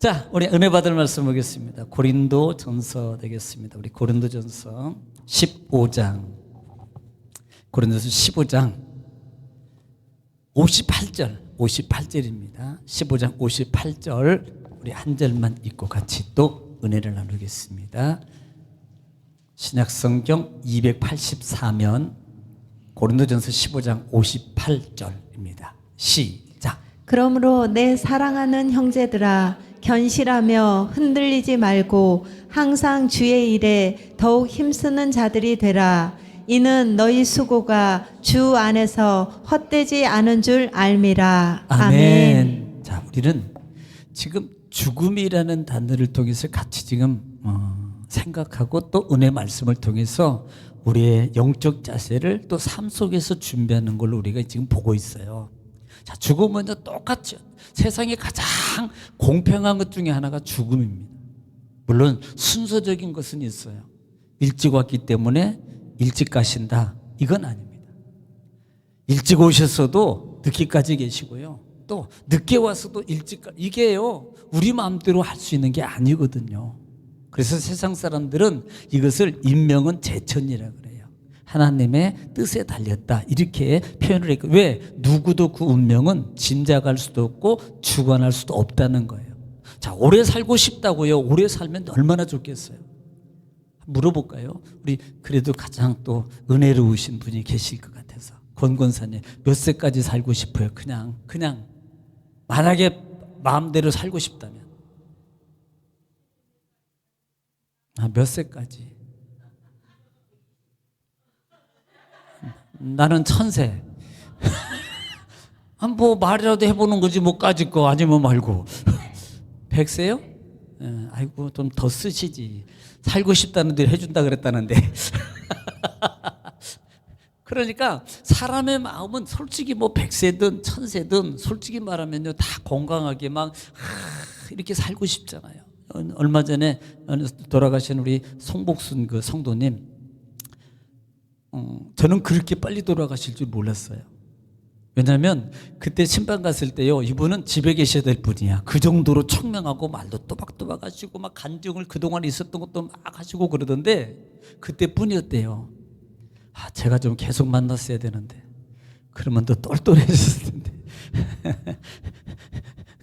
자, 우리 은혜 받을 말씀 보겠습니다. 고린도전서 되겠습니다. 우리 고린도전서 15장. 고린도전서 15장 58절입니다. 15장 58절 우리 한 절만 읽고 같이 또 은혜를 나누겠습니다. 신약성경 284면 고린도전서 15장 58절입니다. 시작. 그러므로 내 사랑하는 형제들아, 견실하며 흔들리지 말고 항상 주의 일에 더욱 힘쓰는 자들이 되라. 이는 너희 수고가 주 안에서 헛되지 않은 줄 알미라. 아멘. 자, 우리는 지금 죽음이라는 단어를 통해서 같이 지금 생각하고 또 은혜 말씀을 통해서 우리의 영적 자세를 또 삶 속에서 준비하는 걸로 우리가 지금 보고 있어요. 자, 죽음은 똑같죠. 세상에 가장 공평한 것 중에 하나가 죽음입니다. 물론 순서적인 것은 있어요. 일찍 왔기 때문에 일찍 가신다, 이건 아닙니다. 일찍 오셨어도 늦게까지 계시고요, 또 늦게 와서도 일찍 이게요 우리 마음대로 할 수 있는 게 아니거든요. 그래서 세상 사람들은 이것을 인명은 제천이라 그래요. 하나님의 뜻에 달렸다, 이렇게 표현을 했고, 왜? 누구도 그 운명은 짐작할 수도 없고 주관할 수도 없다는 거예요. 자, 오래 살고 싶다고요? 오래 살면 얼마나 좋겠어요? 물어볼까요? 우리 그래도 가장 또 은혜로우신 분이 계실 것 같아서, 권권사님 몇 세까지 살고 싶어요? 그냥 만약에 마음대로 살고 싶다면 몇 세까지? 나는 1000세. 뭐 말이라도 해보는 거지, 뭐까짓 거 아니면 말고. 100세요? 아이고, 좀 더 쓰시지. 살고 싶다는 데 해준다 그랬다는데. 그러니까 사람의 마음은 솔직히 뭐 100세든 1000세든 솔직히 말하면요 다 건강하게 막 이렇게 살고 싶잖아요. 얼마 전에 돌아가신 우리 송복순 그 성도님, 저는 그렇게 빨리 돌아가실 줄 몰랐어요. 왜냐하면 그때 신방 갔을 때요, 이분은 집에 계셔야 될 분이야. 그 정도로 청명하고 말도 또박또박 하시고 막 간증을 그동안 있었던 것도 막 하시고 그러던데, 그때뿐이었대요. 제가 좀 계속 만났어야 되는데 그러면 더 똘똘해졌을 텐데.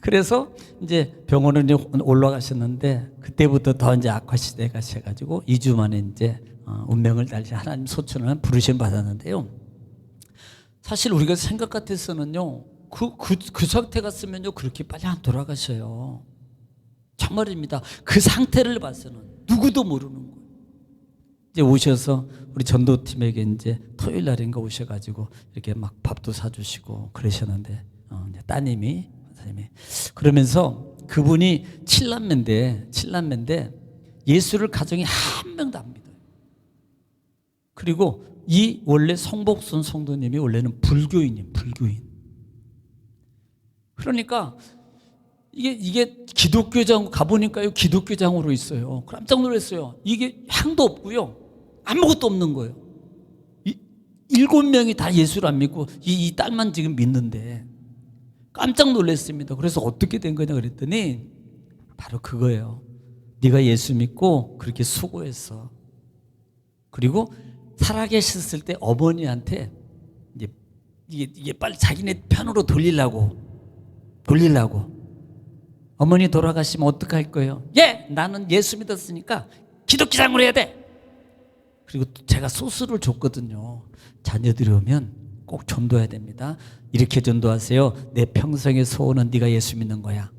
그래서 이제 병원을 올라가셨는데, 그때부터 더 이제 악화 시대가 가셔가지고 2주 만에 이제 운명을 달리 하나님 소천을 부르심 받았는데요. 사실 우리가 생각 같아서는요, 그 상태 갔으면요 그렇게 빨리 안 돌아가셔요. 정말입니다. 그 상태를 봐서는 누구도 모르는 거예요. 이제 오셔서 우리 전도팀에게 이제 토요일 날인가 오셔가지고 이렇게 막 밥도 사주시고 그러셨는데, 이제 따님이 선생님이 그러면서, 그분이 7남매인데 예수를 가정에 한 명도 안 믿어요. 그리고 이 원래 송복순 성도님이 원래는 불교인. 그러니까 이게 기독교장 가보니까요, 기독교장으로 있어요. 깜짝 놀랐어요. 이게 향도 없고요, 아무것도 없는 거예요. 7명이 다 예수를 안 믿고 이 딸만 지금 믿는데 깜짝 놀랐습니다. 그래서 어떻게 된 거냐 그랬더니 바로 그거예요. 네가 예수 믿고 그렇게 수고했어. 그리고 살아계셨을 때 어머니한테 이게 빨리 자기네 편으로 돌리려고 어머니 돌아가시면 어떡할 거예요? 나는 예수 믿었으니까 기독교장으로 해야 돼. 그리고 또 제가 소스를 줬거든요. 자녀들이 오면 꼭 전도해야 됩니다. 이렇게 전도하세요. 내 평생의 소원은 네가 예수 믿는 거야.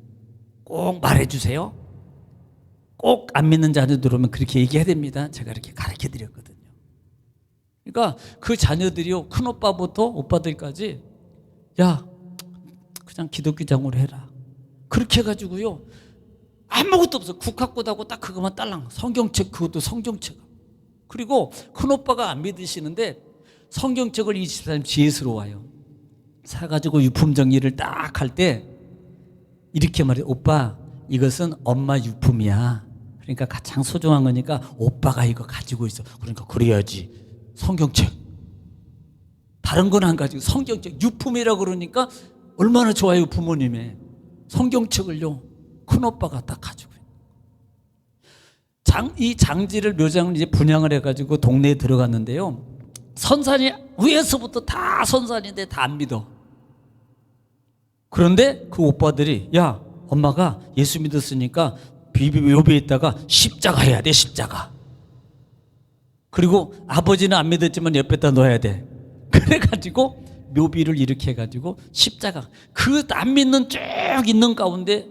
꼭 말해주세요. 꼭 안 믿는 자녀들 오면 그렇게 얘기해야 됩니다. 제가 이렇게 가르쳐 드렸거든요. 그러니까 그 자녀들이요, 큰 오빠부터 오빠들까지 그냥 기독교장으로 해라. 그렇게 해가지고요, 아무것도 없어. 국학고다고 딱 그것만 딸랑. 성경책, 그것도 성경책. 그리고 큰 오빠가 안 믿으시는데 성경책을 24년 GS로 와요. 사가지고 유품 정리를 딱 할 때 이렇게 말해요. 오빠, 이것은 엄마 유품이야. 그러니까 가장 소중한 거니까 오빠가 이거 가지고 있어. 그러니까 그래야지. 성경책. 다른 건 안 가지고 성경책 유품이라고 그러니까 얼마나 좋아요, 부모님의 성경책을요. 큰오빠가 딱 가지고 이 장지를 묘장을 이제 분양을 해가지고 동네에 들어갔는데요. 선산이 위에서부터 다 선산인데 다 안 믿어. 그런데 그 오빠들이 야 엄마가 예수 믿었으니까 묘비에 있다가 십자가 해야 돼 십자가. 그리고 아버지는 안 믿었지만 옆에다 넣어야 돼. 그래가지고 묘비를 이렇게 해가지고 십자가 그 안 믿는 쭉 있는 가운데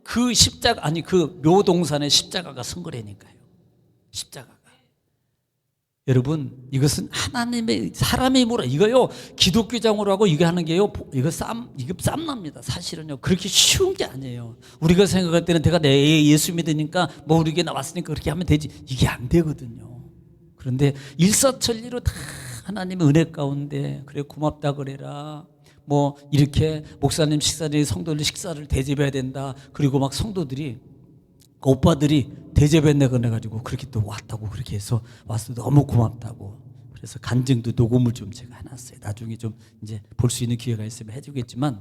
그 십자가 아니 그 묘동산에 십자가가 선 거라니까요. 십자가가. 여러분 이것은 하나님의 사람의 힘으로 이거요 기독교장으로 하고 이거 하는 게요 이거 쌈납니다. 사실은요 그렇게 쉬운 게 아니에요. 우리가 생각할 때는 내가 내 예수 믿으니까 뭐 우리에게 나왔으니까 그렇게 하면 되지 이게 안 되거든요. 그런데 일사천리로 다 하나님의 은혜 가운데 그래 고맙다 그래라. 뭐 이렇게 목사님 식사를 성도들 식사를 대접해야 된다. 그리고 막 성도들이 그 오빠들이 대접했네 그래가지고 그렇게 또 왔다고 그렇게 해서 와서 너무 고맙다고. 그래서 간증도 녹음을 좀 제가 해놨어요. 나중에 좀 이제 볼 수 있는 기회가 있으면 해주겠지만,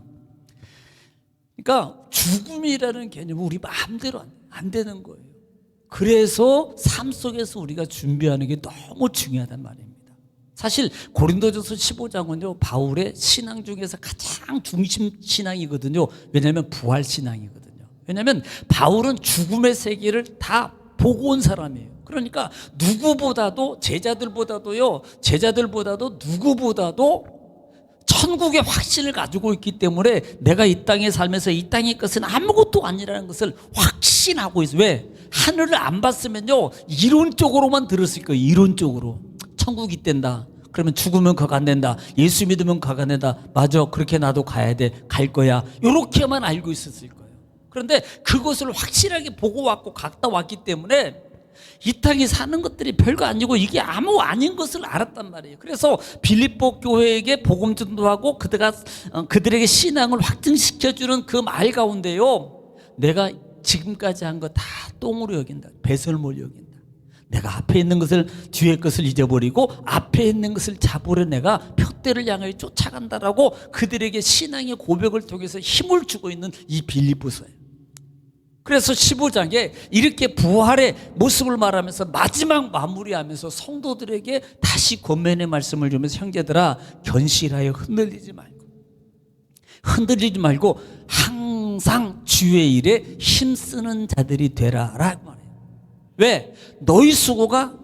그러니까 죽음이라는 개념은 우리 마음대로 안 되는 거예요. 그래서 삶 속에서 우리가 준비하는 게 너무 중요하단 말입니다. 사실 고린도전서 15장은요 바울의 신앙 중에서 가장 중심 신앙이거든요. 왜냐하면 부활 신앙이거든요. 왜냐하면 바울은 죽음의 세계를 다 보고 온 사람이에요. 그러니까 누구보다도 제자들보다도 누구보다도 천국의 확신을 가지고 있기 때문에 내가 이 땅에 살면서 이 땅의 것은 아무것도 아니라는 것을 확신하고 있어요. 왜? 하늘을 안 봤으면요 이론적으로만 들었을 거예요. 이론적으로 천국이 있댄다. 그러면 죽으면 거가 안 된다. 예수 믿으면 거가 안 된다. 맞아, 그렇게 나도 가야 돼. 갈 거야. 이렇게만 알고 있었을 거예요. 그런데 그것을 확실하게 보고 왔고 갔다 왔기 때문에 이 땅에 사는 것들이 별거 아니고 이게 아무 아닌 것을 알았단 말이에요. 그래서 빌립보 교회에게 복음 전도하고 그들에게 신앙을 확증시켜주는 그 말 가운데요, 내가 지금까지 한 거 다 똥으로 여긴다. 배설물 여긴다. 내가 앞에 있는 것을 뒤에 것을 잊어버리고 앞에 있는 것을 잡으려 내가 표대를 향해 쫓아간다라고 그들에게 신앙의 고백을 통해서 힘을 주고 있는 이 빌립보서예요. 그래서 15장에 이렇게 부활의 모습을 말하면서 마지막 마무리하면서 성도들에게 다시 권면의 말씀을 주면서 형제들아 견실하여 흔들리지 말고 항상 주의 일에 힘쓰는 자들이 되라 라고 말해요. 왜? 너희 수고가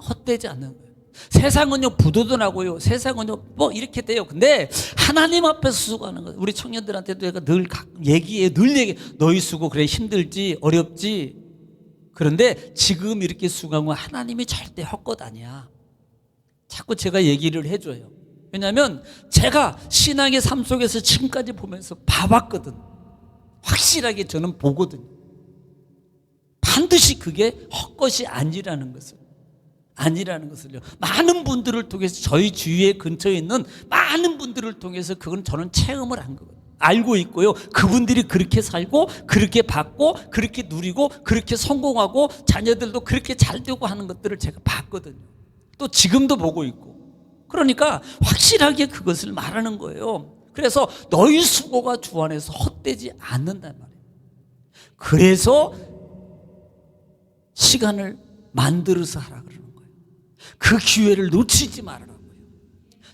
헛되지 않는 거예요. 세상은요 부도덕하고요 세상은요 뭐 이렇게 돼요. 근데 하나님 앞에서 수고하는 거예요. 우리 청년들한테도 내가 늘 얘기해 너희 수고 그래 힘들지 어렵지. 그런데 지금 이렇게 수고한 건 하나님이 절대 헛것 아니야. 자꾸 제가 얘기를 해줘요. 왜냐하면 제가 신앙의 삶 속에서 지금까지 보면서 봐봤거든. 확실하게 저는 보거든요. 반드시 그게 헛것이 아니라는 것을요. 많은 분들을 통해서 저희 주위에 근처에 있는 많은 분들을 통해서 그건 저는 체험을 한 거거든요. 알고 있고요. 그분들이 그렇게 살고 그렇게 받고 그렇게 누리고 그렇게 성공하고 자녀들도 그렇게 잘 되고 하는 것들을 제가 봤거든요. 또 지금도 보고 있고. 그러니까 확실하게 그것을 말하는 거예요. 그래서 너희 수고가 주 안에서 헛되지 않는단 말이에요. 그래서 시간을 만들어서 하라 그러는 거예요. 그 기회를 놓치지 말라고요.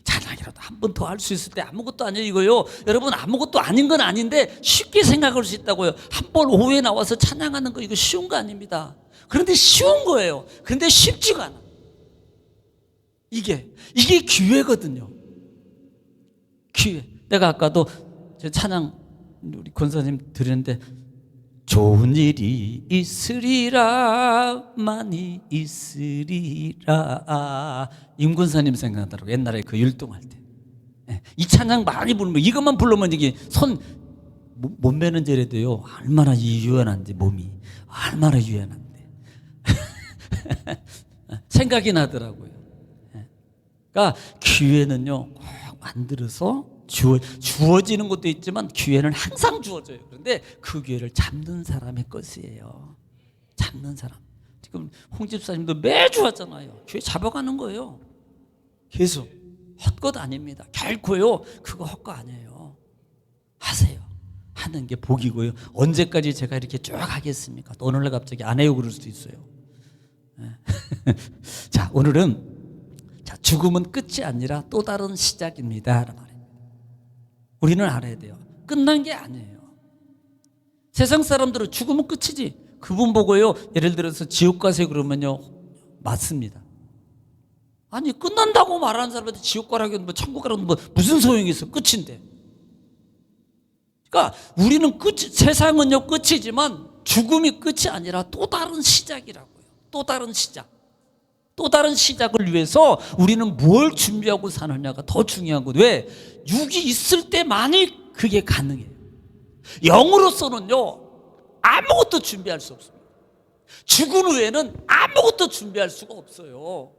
찬양이라도 한 번 더 할 수 있을 때 아무것도 아니에요 이거요. 여러분 아무것도 아닌 건 아닌데 쉽게 생각할 수 있다고요. 한 번 오후에 나와서 찬양하는 거 이거 쉬운 거 아닙니다. 그런데 쉬운 거예요. 그런데 쉽지가 않아. 이게 기회거든요. 기회. 내가 아까도 제 찬양 우리 권사님 드렸는데 좋은 일이 있으리라 많이 있으리라. 임권사님 생각나더라고. 옛날에 그 율동할 때. 이 찬양 많이 부르면 이것만 부르면 이게 손 못 매는 제래도요 얼마나 유연한데 몸이 얼마나 유연한데 생각이 나더라고요. 그러니까 기회는요 꼭 만들어서 주어지는 것도 있지만 기회는 항상 주어져요. 그런데 그 기회를 잡는 사람의 것이에요. 잡는 사람. 지금 홍 집사님도 매주 왔잖아요. 기회 잡아가는 거예요. 계속. 헛것 아닙니다. 결코요 그거 헛거 아니에요. 하세요. 하늘 하는 게 복이고요. 언제까지 제가 이렇게 쭉 하겠습니까? 또 오늘날 갑자기 안 해요 그럴 수도 있어요. 자, 오늘은 죽음은 끝이 아니라 또 다른 시작입니다. 우리는 알아야 돼요. 끝난 게 아니에요. 세상 사람들은 죽으면 끝이지. 그분 보고요, 예를 들어서 지옥 가세요 그러면요, 맞습니다. 아니, 끝난다고 말하는 사람한테 지옥 가라고 뭐 천국 가라고 뭐 무슨 소용이 있어? 끝인데. 그러니까 우리는 세상은요 끝이지만 죽음이 끝이 아니라 또 다른 시작이라고요. 또 다른 시작. 또 다른 시작을 위해서 우리는 뭘 준비하고 사느냐가 더 중요한 거예요. 왜? 육이 있을 때만이 그게 가능해요. 영으로서는요 아무것도 준비할 수 없습니다. 죽은 후에는 아무것도 준비할 수가 없어요.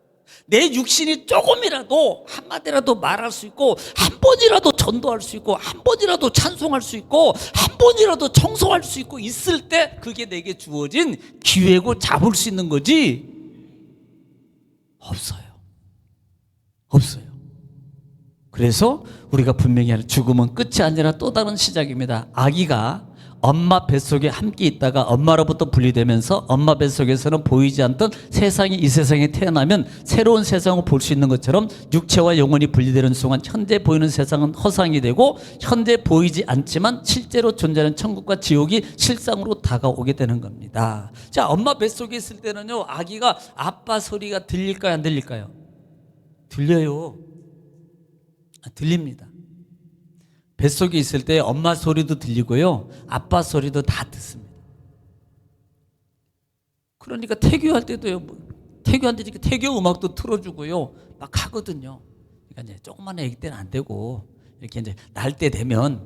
내 육신이 조금이라도 한마디라도 말할 수 있고, 한 번이라도 전도할 수 있고, 한 번이라도 찬송할 수 있고, 한 번이라도 청소할 수 있고 있을 때 그게 내게 주어진 기회고 잡을 수 있는 거지. 없어요. 없어요. 그래서 우리가 분명히 하는 죽음은 끝이 아니라 또 다른 시작입니다. 아기가 엄마 뱃속에 함께 있다가 엄마로부터 분리되면서 엄마 뱃속에서는 보이지 않던 세상이 이 세상에 태어나면 새로운 세상을 볼 수 있는 것처럼 육체와 영혼이 분리되는 순간 현재 보이는 세상은 허상이 되고 현재 보이지 않지만 실제로 존재하는 천국과 지옥이 실상으로 다가오게 되는 겁니다. 자, 엄마 뱃속에 있을 때는요 아기가 아빠 소리가 들릴까요 안 들릴까요? 들려요. 들립니다. 뱃속에 있을 때 엄마 소리도 들리고요 아빠 소리도 다 듣습니다. 그러니까 태교할 때도요, 태교할 때 태교 음악도 틀어주고요 막 하거든요. 그러니까 이제 조그만 애기 때는 안 되고 이렇게 이제 날 때 되면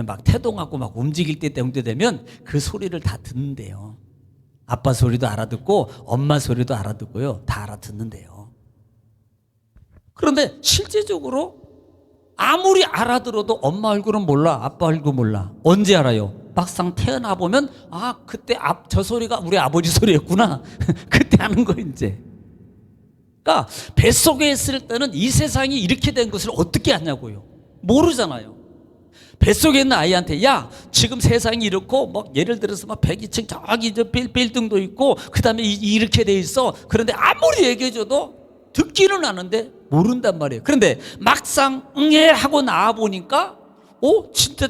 막 태동하고 막 움직일 때 되면 그 소리를 다 듣는데요. 아빠 소리도 알아듣고 엄마 소리도 알아듣고요 다 알아듣는데요. 그런데 실제적으로 아무리 알아들어도 엄마 얼굴은 몰라, 아빠 얼굴 몰라. 언제 알아요? 막상 태어나 보면 아 그때 저 소리가 우리 아버지 소리였구나. 그때 아는 거 이제. 그러니까 뱃속에 있을 때는 이 세상이 이렇게 된 것을 어떻게 아냐고요. 모르잖아요. 뱃속에 있는 아이한테 야 지금 세상이 이렇고 뭐 예를 들어서 막 102층 저기 저 빌딩도 있고 그다음에 이렇게 돼 있어. 그런데 아무리 얘기해줘도 듣기는 아는데 모른단 말이에요. 그런데 막상 응애 하고 나와 보니까 진짜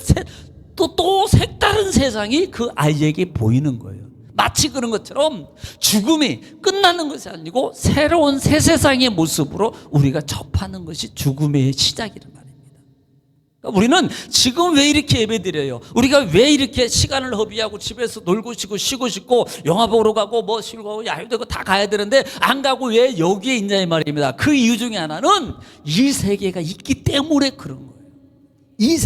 또 색다른 세상이 그 아이에게 보이는 거예요. 마치 그런 것처럼 죽음이 끝나는 것이 아니고 새로운 새 세상의 모습으로 우리가 접하는 것이 죽음의 시작이란 말입니다. 우리는 지금 왜 이렇게 예배드려요? 우리가 왜 이렇게 시간을 허비하고 집에서 놀고 싶고 쉬고 싶고 영화 보러 가고 뭐 쉬고 가고 야유되고 다 가야 되는데 안 가고 왜 여기에 있냐 이 말입니다. 그 이유 중에 하나는 이 세계가 있기 때문에 그런 거예요. 이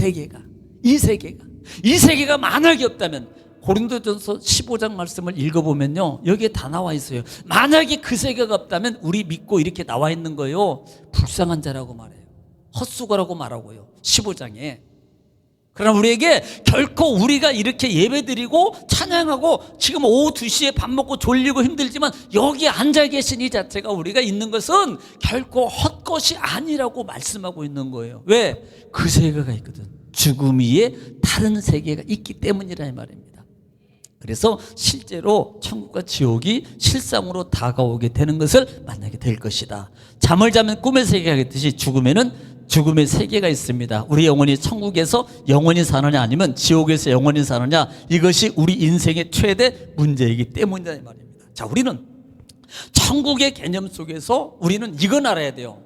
세계가 만약에 없다면 고린도전서 15장 말씀을 읽어보면요 여기에 다 나와 있어요. 만약에 그 세계가 없다면 우리 믿고 이렇게 나와 있는 거예요 불쌍한 자라고 말해요. 헛수고라고 말하고요 15장에. 그러나 우리에게 결코 우리가 이렇게 예배드리고 찬양하고 지금 오후 2시에 밥 먹고 졸리고 힘들지만 여기 앉아 계신 이 자체가 우리가 있는 것은 결코 헛것이 아니라고 말씀하고 있는 거예요. 왜? 그 세계가 있거든. 죽음 위에 다른 세계가 있기 때문이라 이 말입니다. 그래서 실제로 천국과 지옥이 실상으로 다가오게 되는 것을 만나게 될 것이다. 잠을 자면 꿈의 세계가 있듯이 죽음에는 죽음의 세계가 있습니다. 우리 영혼이 천국에서 영원히 사느냐 아니면 지옥에서 영원히 사느냐 이것이 우리 인생의 최대 문제이기 때문이다 이 말입니다. 자, 우리는 천국의 개념 속에서 우리는 이건 알아야 돼요.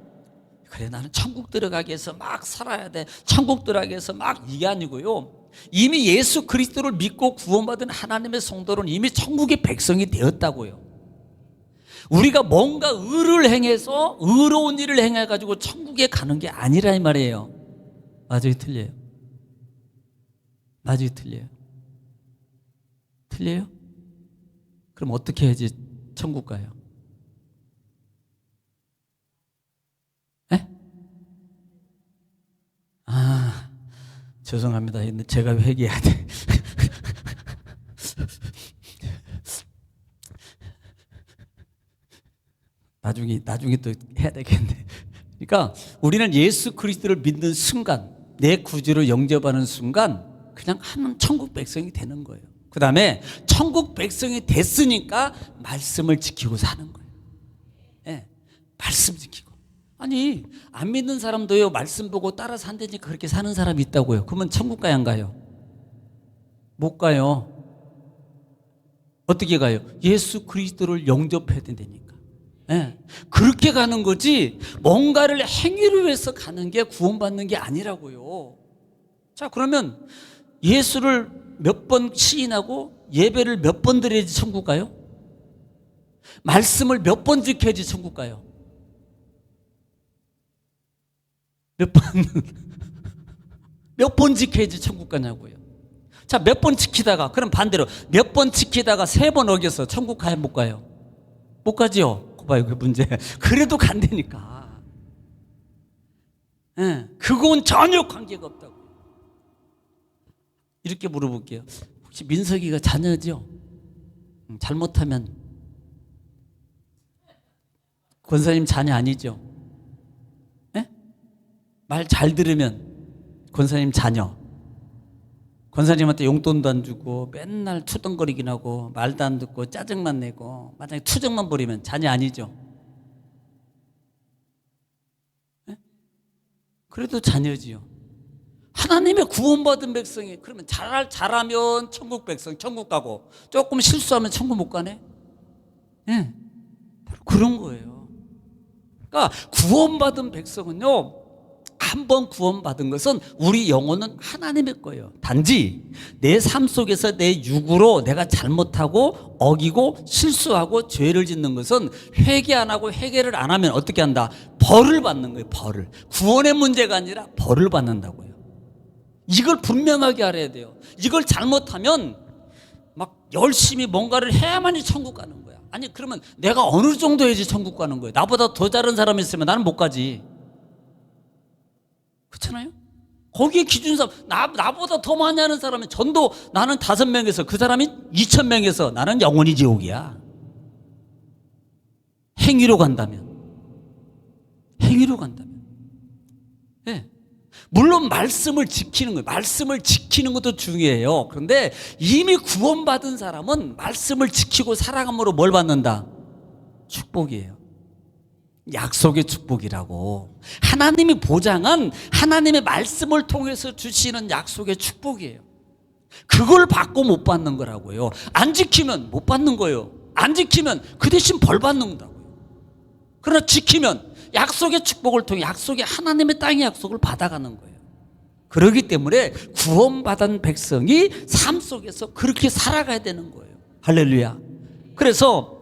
그래 나는 천국 들어가기 위해서 막 살아야 돼. 천국 들어가기 위해서 막 이게 아니고요. 이미 예수 그리스도를 믿고 구원받은 하나님의 성도는 이미 천국의 백성이 되었다고요. 우리가 뭔가 의를 행해서 의로운 일을 행해가지고 천국에 가는 게 아니라 이 말이에요. 맞아요, 틀려요? 맞아요, 틀려요? 틀려요? 그럼 어떻게 해야지 천국 가요? 에? 죄송합니다. 제가 회개해야 돼. 나중에 또 해야 되겠네. 그러니까 우리는 예수 그리스도를 믿는 순간, 내 구주를 영접하는 순간 그냥 하는 천국 백성이 되는 거예요. 그 다음에 천국 백성이 됐으니까 말씀을 지키고 사는 거예요. 예, 말씀 지키고. 아니, 안 믿는 사람도요, 말씀 보고 따라 산다니까 그렇게 사는 사람이 있다고요. 그러면 천국 가야 안 가요? 못 가요. 어떻게 가요? 예수 그리스도를 영접해야 된다니까. 예, 그렇게 가는 거지 뭔가를 행위를 위해서 가는 게 구원받는 게 아니라고요. 자, 그러면 예수를 몇 번 시인하고 예배를 몇 번 드려야지 천국 가요? 말씀을 몇 번 지켜야지 천국 가요? 몇 번? 몇 번 지켜야지 천국 가냐고요. 자, 몇 번 지키다가, 그럼 반대로 몇 번 지키다가 3번 어겨서 천국 가요, 못 가요? 못 가지요. 그 봐요, 그 문제. 그래도 간다니까. 예, 그건 전혀 관계가 없다고. 이렇게 물어볼게요. 혹시 민석이가 자녀죠? 잘못하면 권사님 자녀 아니죠? 예? 말 잘 들으면 권사님 자녀. 권사님한테 용돈도 안 주고 맨날 투덜거리긴 하고 말도 안 듣고 짜증만 내고 만약에 투정만 부리면 자녀 아니죠? 예? 그래도 자녀지요. 하나님의 구원받은 백성이, 그러면 잘하면 천국 백성 천국 가고 조금 실수하면 천국 못 가네? 예, 바로 그런 거예요. 그러니까 구원받은 백성은요, 한번 구원받은 것은 우리 영혼은 하나님의 거예요. 단지 내 삶 속에서 내 육으로 내가 잘못하고 어기고 실수하고 죄를 짓는 것은 회개 안 하고 회개를 안 하면 어떻게 한다? 벌을 받는 거예요. 벌을. 구원의 문제가 아니라 벌을 받는다고요. 이걸 분명하게 알아야 돼요. 이걸 잘못하면 막 열심히 뭔가를 해야만이 천국 가는 거야. 아니, 그러면 내가 어느 정도 해야지 천국 가는 거예요? 나보다 더 잘하는 사람이 있으면 나는 못 가지. 그렇잖아요? 거기에 기준삼, 나보다 더 많이 하는 사람이 전도 나는 5명에서 그 사람이 2,000명에서 나는 영원히 지옥이야. 행위로 간다면. 행위로 간다면. 예. 물론 말씀을 지키는 거예요. 말씀을 지키는 것도 중요해요. 그런데 이미 구원받은 사람은 말씀을 지키고 살아감으로 뭘 받는다? 축복이에요. 약속의 축복이라고. 하나님이 보장한 하나님의 말씀을 통해서 주시는 약속의 축복이에요. 그걸 받고 못 받는 거라고요. 안 지키면 못 받는 거예요. 안 지키면 그 대신 벌 받는 거라고요. 그러나 지키면 약속의 축복을 통해 약속의 하나님의 땅의 약속을 받아가는 거예요. 그렇기 때문에 구원받은 백성이 삶 속에서 그렇게 살아가야 되는 거예요. 할렐루야. 그래서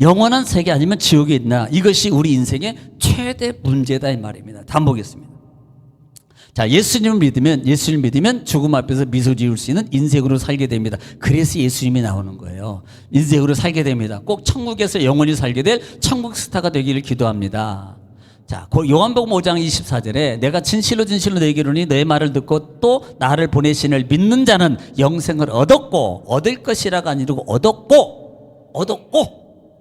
영원한 세계 아니면 지옥에 있나, 이것이 우리 인생의 최대 문제다 이 말입니다. 다음 보겠습니다. 자, 예수님 믿으면 죽음 앞에서 미소 지을 수 있는 인생으로 살게 됩니다. 그래서 예수님이 나오는 거예요. 인생으로 살게 됩니다. 꼭 천국에서 영원히 살게 될 천국 스타가 되기를 기도합니다. 자, 요한복음 5장 24절에 내가 진실로 너에게 이르노니 너의 말을 듣고 또 나를 보내신 이를 믿는 자는 영생을 얻었고, 얻을 것이라가 아니라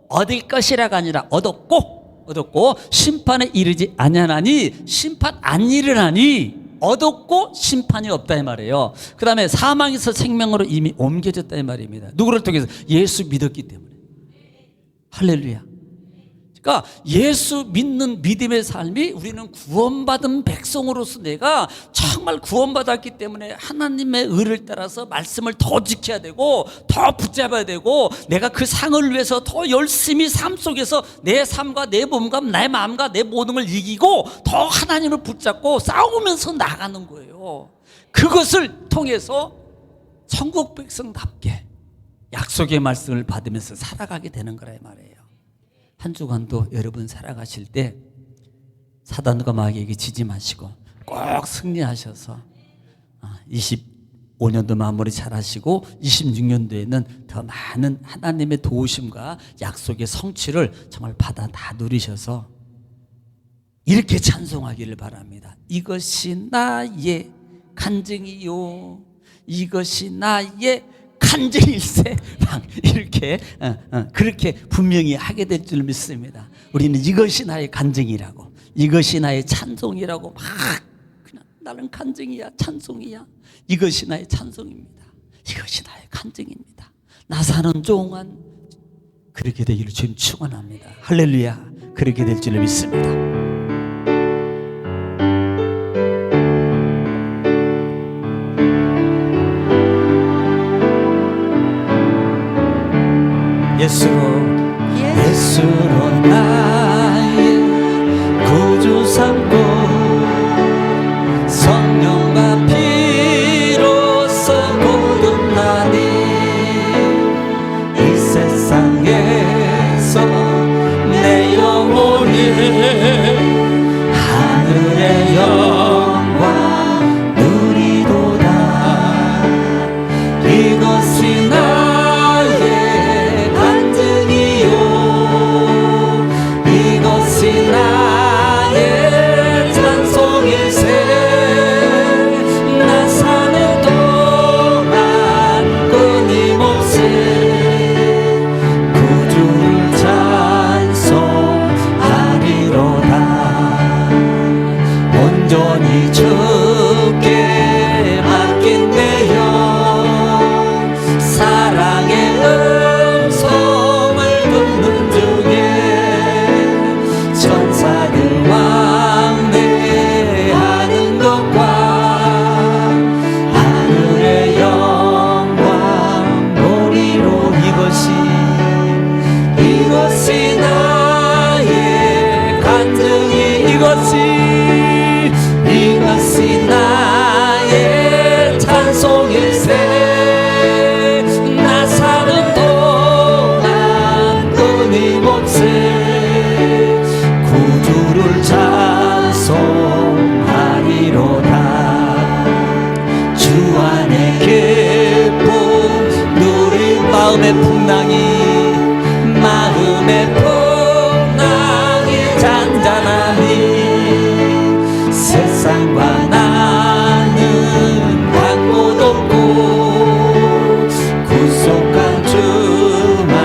얻을 것이라가 아니라 얻었고 심판에 이르지 아니하나니, 심판 안 일어나니 얻었고 심판이 없다 이 말이에요. 그 다음에 사망에서 생명으로 이미 옮겨졌다 이 말입니다. 누구를 통해서? 예수 믿었기 때문에. 할렐루야. 그러니까 예수 믿는 믿음의 삶이, 우리는 구원받은 백성으로서 내가 정말 구원받았기 때문에 하나님의 의를 따라서 말씀을 더 지켜야 되고 더 붙잡아야 되고, 내가 그 상을 위해서 더 열심히 삶 속에서 내 삶과 내 몸과 내 마음과 내 모든 걸 이기고 더 하나님을 붙잡고 싸우면서 나가는 거예요. 그것을 통해서 천국 백성답게 약속의 말씀을 받으면서 살아가게 되는 거라 이 말이에요. 한 주간도 여러분 살아가실 때 사단과 마귀에게 지지 마시고 꼭 승리하셔서 25년도 마무리 잘 하시고 26년도에는 더 많은 하나님의 도우심과 약속의 성취를 정말 받아 다 누리셔서 이렇게 찬송하기를 바랍니다. 이것이 나의 간증이요, 이것이 나의 간증일세. 이렇게 그렇게 분명히 하게 될 줄 믿습니다. 우리는 이것이 나의 간증이라고, 이것이 나의 찬송이라고 막 그냥 나는 간증이야, 찬송이야. 이것이 나의 찬송입니다. 이것이 나의 간증입니다. 나 사는 동안 그렇게 되기를 주님 축원합니다. 할렐루야. 그렇게 될 줄을 믿습니다. 예수로 나의 구주 삼고 성령과 피로써 거듭나니 이 세상에서 내 영혼이 하늘의 영광 누리도다. 이것이 나의 간증이요, 이것이 나의 찬송일세. 나 사는 동안 끊임없이 구주를 찬송하리로다. 온전히 주께 맡긴 내 영, 사랑의 음성을 듣는 중에 천사들 왕래하는 것과 하늘의 영광 보리로 이것이 나의 간증이, 이것이 나의 찬송일세. 나 사는 동안 끊임없이 구주를 찬송하리로다. 주 안에 기쁨 누릴 마음의 풍랑이 잔잔하니 세상과 나는 간곳 없고 구속한 주만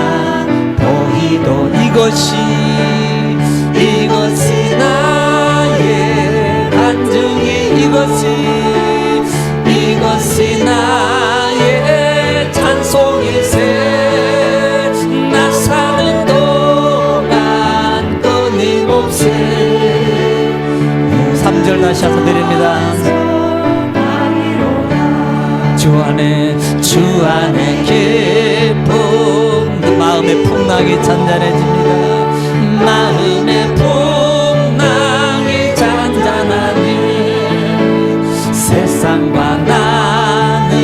보이도 이것이 나의 간증이, 이것이 나의 찬송일세. 나 사는 동안 끊임없이 3절 다시 한번 드립니다. 주 안에 기쁨 마음의 풍랑이 잔잔해집니다. 마음의 풍랑이 잔잔하니 세상과 나는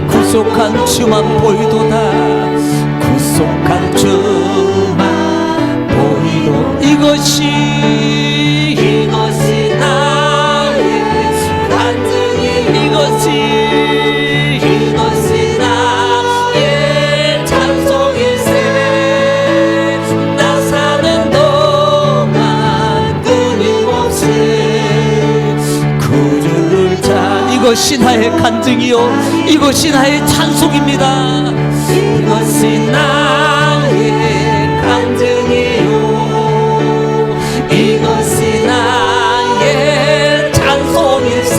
구속한 주만 보이도다. 구속한 주만 보이도 이것이 나의 간증이, 이것이 나의 찬송일세. 나 사는 동안 끊임없이 구주를 이것이 나의 간증이요, 이것이 나의 찬송입니다. 이것이 나의 간증이요, 이것이 나의 찬송일세.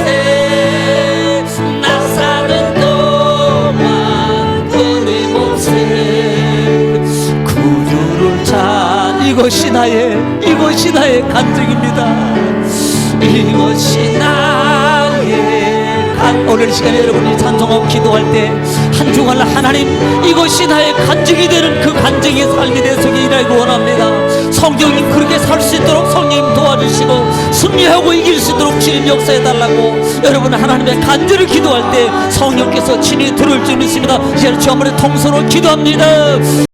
나 사는 동안 끊임없이 구주를 이것이 나의 간증입니다. 이것이 나의 오늘 시간에 여러분이 찬송하고 기도할 때 한 주간 하나님, 이것이 나의 간증이 되는 그 간증의 삶이 내 속에 일하기 원합니다. 성령님 그렇게 살 수 있도록 성령님 도와주시고 승리하고 이길 수 있도록 주님 역사해달라고 여러분 하나님의 간절히 기도할 때 성령께서 친히 들을 줄 믿습니다. 이제 주 한번에 통성으로 기도합니다.